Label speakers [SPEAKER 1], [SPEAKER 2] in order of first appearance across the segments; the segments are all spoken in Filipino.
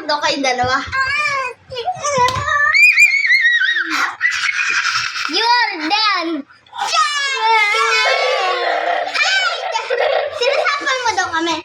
[SPEAKER 1] Naglalaro daw kayong dalawa. You're done! Sinasapan mo daw kami.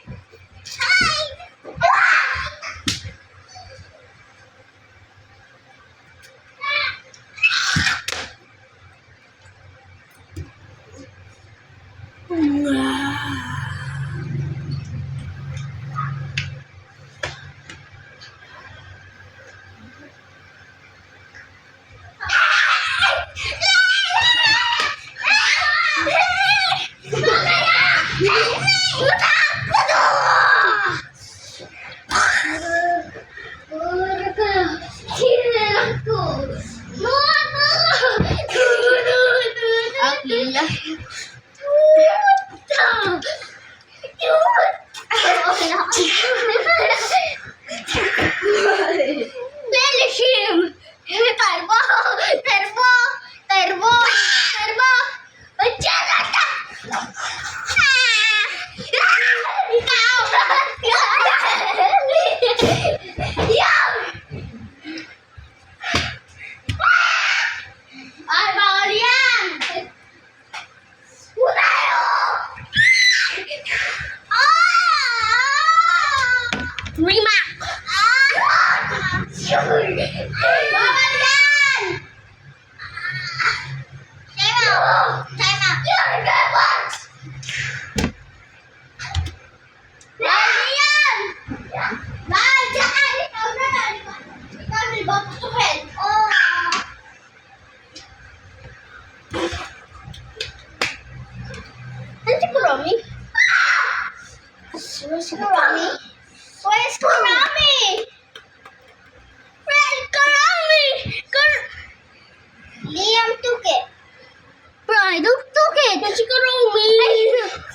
[SPEAKER 1] Finish him! Turbo! Turbo! Turbo! Turbo! Janata! Ay, bawal yan! Utayo! Rimac! Bawal yan! Time out! Time out! You're the one! Bawal yan! Bawal dyan! Ikaw na! Ikaw na ba putukin? Oh! Ano si Kurami? Si Kurami? Where's Kurami? Where's Kurami? Liam took it. Bro, I don't took it. That's Kurami.